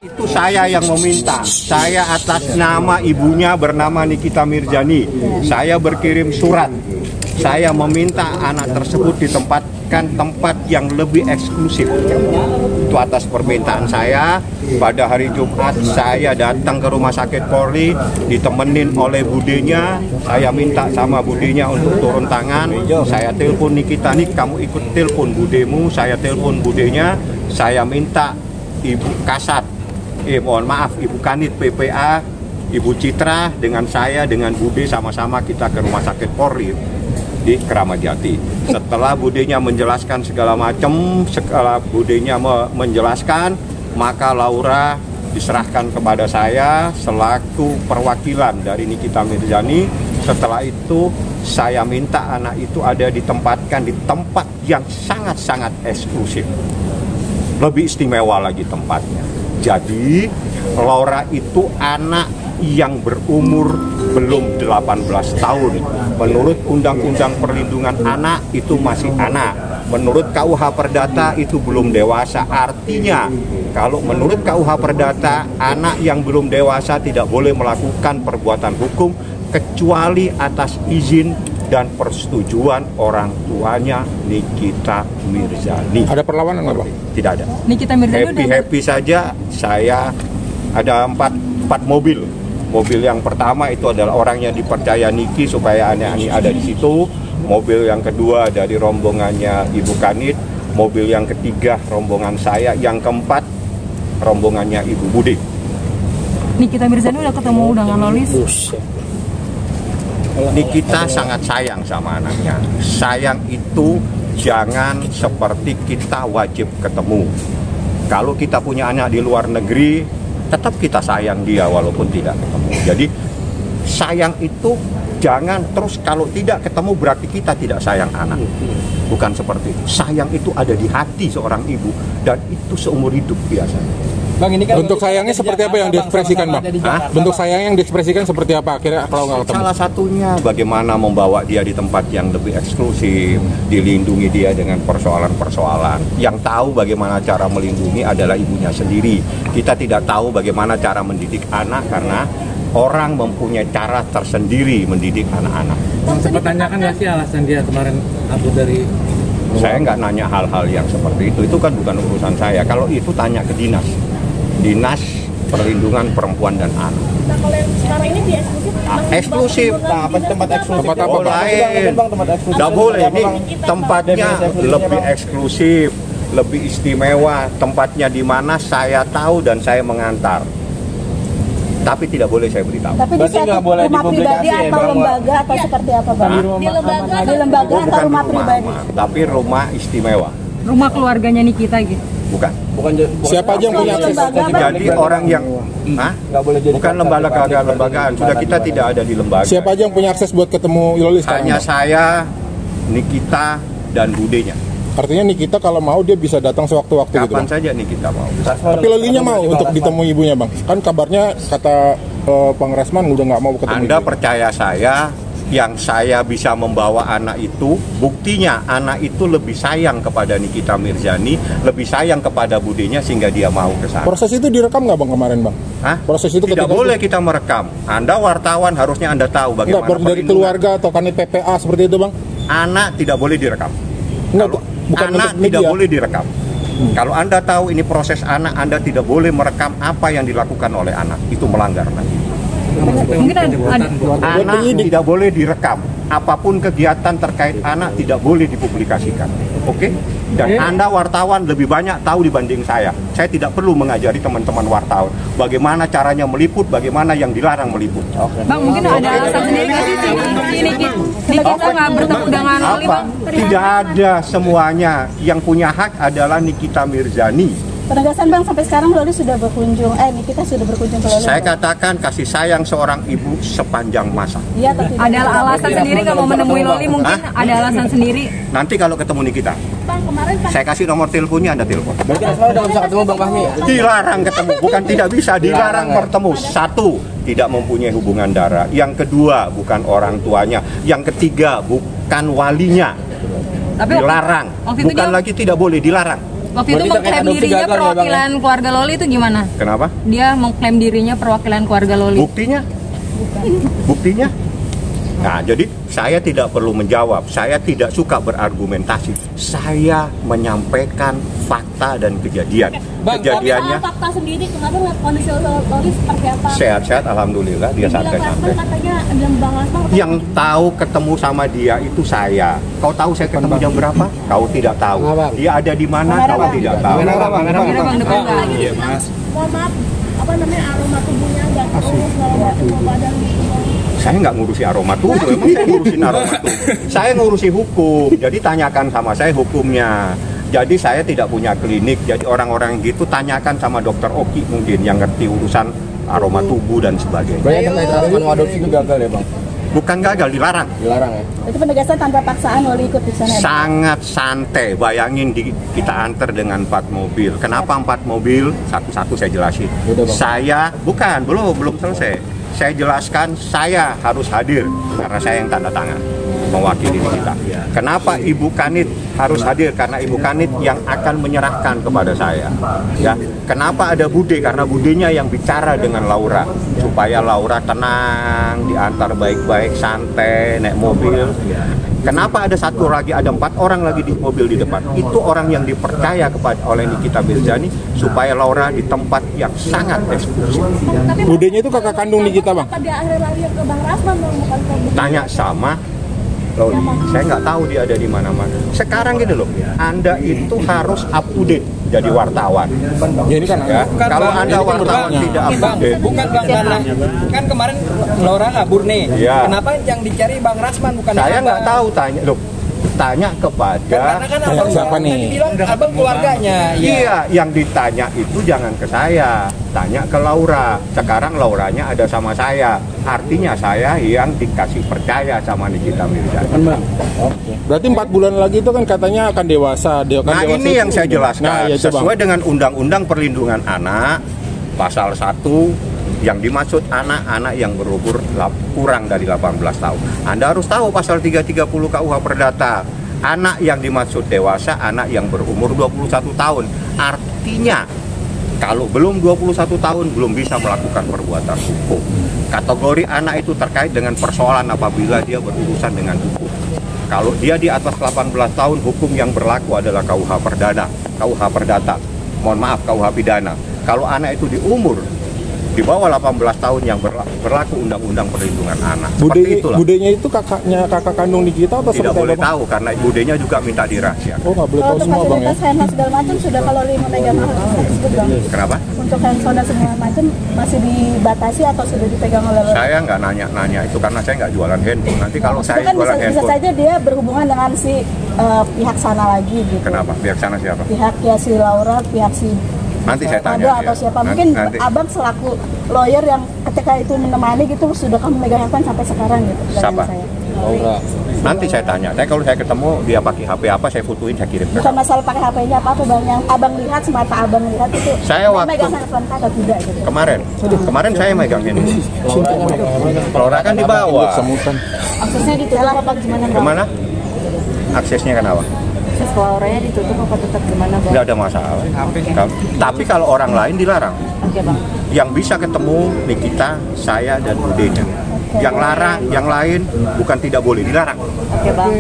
Itu saya yang meminta. Saya atas nama ibunya bernama Nikita Mirzani. Saya berkirim surat. Saya meminta anak tersebut ditempatkan tempat yang lebih eksklusif. Itu atas permintaan saya. Pada hari Jumat saya datang ke rumah sakit Polri, ditemenin oleh budenya. Saya minta sama budenya untuk turun tangan. Saya telepon Nikita, nih kamu ikut telepon budemu. Saya telepon budenya. Saya minta Ibu Kasat, mohon maaf, Ibu Kanit PPA, Ibu Citra dengan saya, dengan Bude sama-sama kita ke rumah sakit Polri di Keramat Jati. Setelah budenya menjelaskan segala macam, setelah budenya menjelaskan, maka Laura diserahkan kepada saya selaku perwakilan dari Nikita Mirzani. Setelah itu saya minta anak itu ada ditempatkan di tempat yang sangat-sangat eksklusif. Lebih istimewa lagi tempatnya. Jadi Laura itu anak yang berumur belum 18 tahun. Menurut Undang-Undang Perlindungan Anak itu masih anak. Menurut KUH Perdata itu belum dewasa. Artinya kalau menurut KUH Perdata, anak yang belum dewasa tidak boleh melakukan perbuatan hukum kecuali atas izin dan persetujuan orang tuanya Nikita Mirzani. Ada perlawanan nggak, Bang? Tidak ada. Nikita Mirzani happy saja. Saya ada empat mobil. Mobil yang pertama itu adalah orang yang dipercaya Niki supaya anak-anak ada di situ. Mobil yang kedua dari rombongannya Ibu Kanit. Mobil yang ketiga rombongan saya. Yang keempat rombongannya Ibu Budi. Nikita Mirzani udah ketemu dengan Lolis. Nikita sangat sayang sama anaknya. Sayang itu jangan seperti kita wajib ketemu. Kalau kita punya anak di luar negeri, tetap kita sayang dia walaupun tidak ketemu. Jadi sayang itu jangan terus kalau tidak ketemu berarti kita tidak sayang anak. Bukan seperti itu. Sayang itu ada di hati seorang ibu dan itu seumur hidup biasanya. Bang, ini kan bentuk sayangnya seperti apa yang diekspresikan, Bang? Bentuk sayang yang diekspresikan seperti apa akhirnya kalau nggak ketemu? Salah satunya bagaimana membawa dia di tempat yang lebih eksklusif, dilindungi dia dengan persoalan-persoalan. Yang tahu bagaimana cara melindungi adalah ibunya sendiri. Kita tidak tahu bagaimana cara mendidik anak karena orang mempunyai cara tersendiri mendidik anak-anak. Sempat tanyakan nggak sih alasan dia kemarin kabur dari? Saya nggak nanya hal-hal yang seperti itu kan bukan urusan saya. Kalau itu tanya ke Dinas Perlindungan Perempuan dan Anak. Nah, kalau yang sekarang ini di eksklusif. Apa tempat eksklusif? Tempat apa lain? Nggak boleh. Ini tempatnya lebih eksklusif, lebih istimewa. Tempatnya di mana saya tahu dan saya mengantar. Tapi tidak boleh saya beritahu. Tapi di rumah pribadi atau lembaga atau seperti apa, Bang? Di lembaga atau rumah pribadi? Tapi rumah istimewa. Rumah keluarganya Nikita gitu. Bukan. Siapa aja yang punya akses? Jadi orang yang bukan lembagaan. Sudah kita tidak ada di lembaga. Siapa aja yang punya akses buat ketemu Lolis? Hanya saya, Nikita, dan budenya. Artinya Nikita kalau mau dia bisa datang sewaktu-waktu gitu, Kapan saja Nikita mau. Tapi Lolinya mau untuk ditemui ibunya, Bang? Kan kabarnya kata Bang Resman udah nggak mau ketemu. Anda percaya saya, yang saya bisa membawa anak itu, buktinya anak itu lebih sayang kepada Nikita Mirzani, lebih sayang kepada budenya sehingga dia mau ke sana. Proses itu direkam nggak, Bang, kemarin, Bang? Hah? Proses itu tidak boleh kita merekam. Anda wartawan harusnya Anda tahu bagaimana. Enggak, dari keluarga atau Kanit PPA seperti itu, Bang? Anak tidak boleh direkam. Enggak, bukan anak tidak boleh direkam. Kalau Anda tahu ini proses anak, Anda tidak boleh merekam apa yang dilakukan oleh anak. Itu melanggar nanti. Mungkin anak tidak boleh direkam. Apapun kegiatan terkait anak tidak boleh dipublikasikan. Oke? Dan Anda wartawan lebih banyak tahu dibanding saya. Saya tidak perlu mengajari teman-teman wartawan bagaimana caranya meliput, bagaimana yang dilarang meliput. Bang, mungkin ada alasan sendiri nggak sih Nikita nggak bertemu dengan Loli, Bang? Tidak ada, semuanya. Yang punya hak adalah Nikita Mirzani. Penegasan Bang, sampai sekarang Loli sudah berkunjung, Nikita sudah berkunjung ke Loli. Saya katakan kasih sayang seorang ibu sepanjang masa. Iya, tapi Ada alasan sendiri nggak mau menemui Loli mungkin? Ada alasan sendiri? Nanti kalau ketemu Nikita, Bang, kemarin Pak saya kasih nomor teleponnya, Anda telepon. Berarti Asma udah bisa ketemu Bang Fahmi? Dilarang ketemu, bukan tidak bisa, dilarang bertemu. Satu, tidak mempunyai hubungan darah. Yang kedua, bukan orang tuanya. Yang ketiga, bukan walinya. Tapi Dilarang. waktu itu Bukan dia- lagi tidak boleh, dilarang. Waktu itu Berarti terkait mengklaim adopsi dirinya gagal ya, Bang, ya? perwakilan keluarga Loli itu gimana? Kenapa? Dia mengklaim dirinya perwakilan keluarga Loli. Buktinya? Buktinya? Nah, jadi saya tidak perlu menjawab. Saya tidak suka berargumentasi. Saya menyampaikan fakta dan kejadian. Kejadiannya fakta sendiri kemarin kondisi Loli seperti apa? sehat-sehat, alhamdulillah, dia santai-santai. Katanya Bang Rasman Yang tahu ketemu sama dia itu saya. Kau tahu saya ketemu jam berapa? Kau tidak tahu. Dia ada di mana? Kau tidak tahu. Kira Bang depan nggak? Iya, Mas. mohon maaf, apa namanya aroma tubuhnya nggak terus segala macam mau badan gitu. Saya nggak ngurusi aroma tubuh, emang saya ngurusin aroma tubuh. Saya ngurusi hukum, jadi tanyakan sama saya hukumnya. Jadi saya tidak punya klinik, jadi orang-orang gitu tanyakan sama dokter Oki mungkin yang ngerti urusan aroma tubuh dan sebagainya. Berarti terkait Asma mau adopsi itu gagal ya Bang? Bukan gagal, dilarang. Dilarang ya? Itu penegasan tanpa paksaan Loli ikut di sana. Sangat santai, bayangin kita antar dengan 4 mobil. Kenapa 4 mobil? Satu-satu saya jelasin. Udah, Bang. Saya, bukan, belum selesai. Saya jelaskan saya harus hadir karena saya yang tanda tangan mewakili kita. Kenapa Ibu Kanit harus hadir? Karena Ibu Kanit yang akan menyerahkan kepada saya. Ya, kenapa ada Bude? Karena Budenya yang bicara dengan Laura supaya Laura tenang, diantar baik-baik, santai, naik mobil. Kenapa ada satu lagi, ada 4 orang lagi di mobil di depan? Itu orang yang dipercaya oleh Nikita Mirzani supaya Laura di tempat yang sangat eksklusif. Budenya itu kakak kandung Nikita Bang? Pada akhir lari ke Bang Rasman bukan ke Tanya sama Loli, saya nggak tahu dia ada di mana-mana. Sekarang gini loh, Anda itu harus up to date jadi wartawan. Ya ini kan Ya, kalau Anda wartawan tidak up to date, Bukan Bang, kan kemarin Laura kabur nih. Iya. Kenapa yang dicari Bang Rasman bukan saya Abang? nggak tahu. Tanya loh, tanya kepada. Karena kan Abang siapa nih? tadi bilang Abang keluarganya. Iya, yang ditanya itu jangan ke saya, tanya ke Laura. Sekarang Lauranya ada sama saya, artinya saya yang dikasih percaya sama Nikita Mirzani. Berarti 4 bulan lagi itu kan katanya akan dewasa. Nah, ini yang saya jelaskan. Nah, ya, coba. Sesuai dengan Undang-Undang Perlindungan Anak, pasal 1, yang dimaksud anak-anak yang berumur kurang dari 18 tahun. Anda harus tahu pasal 330 KUH Perdata. Anak yang dimaksud dewasa, anak yang berumur 21 tahun. Artinya, kalau belum 21 tahun, belum bisa melakukan perbuatan hukum. Kategori anak itu terkait dengan persoalan apabila dia berurusan dengan hukum. Kalau dia di atas 18 tahun, hukum yang berlaku adalah KUH Perdata. Mohon maaf, KUH Pidana. Kalau anak itu di umur di bawah 18 tahun yang berlaku Undang-Undang Perlindungan Anak. Seperti itulah. Budenya itu kakak kandung Nikita atau Tidak seperti boleh apa, Bang? tahu karena budenya juga minta dirahasiakan. Oh, nggak boleh tahu untuk semua Bang ya? fasilitas handphone segala macam sudah kalau Loli memegang hal tersebut Bang. Kenapa? Untuk handphone dan segala macam masih dibatasi atau sudah dipegang oleh Loli? Saya nggak nanya itu karena saya nggak jualan handphone. Nanti kalau Maksudnya saya kan jualan bisa handphone, saja dia berhubungan dengan si pihak sana lagi gitu. kenapa? Pihak sana siapa? Pihak ya si Laura, pihak si Nanti saya tanya. Ada dia. atau siapa? Mungkin Nanti. Abang selaku lawyer yang ketika itu menemani gitu sudah kamu megang handphone sampai sekarang gitu. dengan Siapa? saya. Laura. Nanti saya tanya. Kalau saya ketemu dia pakai HP apa, saya fotoin, saya kirim ke Bukan masalah pakai HP-nya apa Bang, yang Abang lihat semata Abang lihat itu. Saya waktu- megang handphone atau tidak gitu. Kemarin saya megang handphone. Laura kan di bawah. Semutan. Aksesnya ditutup apa gimana Bang? Kemana? Aksesnya kenapa? Akses Lauranya ditutup apa tetap gimana Bang? Nggak ada masalah. Tapi kalau orang lain dilarang. Oke Bang. Yang bisa ketemu Nikita, saya dan budenya. Yang larang, yang lain bukan tidak boleh, dilarang. Oke Bang.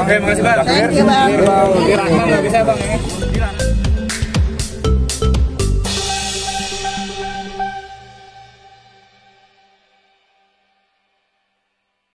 Oke, makasih Bang. Thank you Bang. Bang, bisa Bang.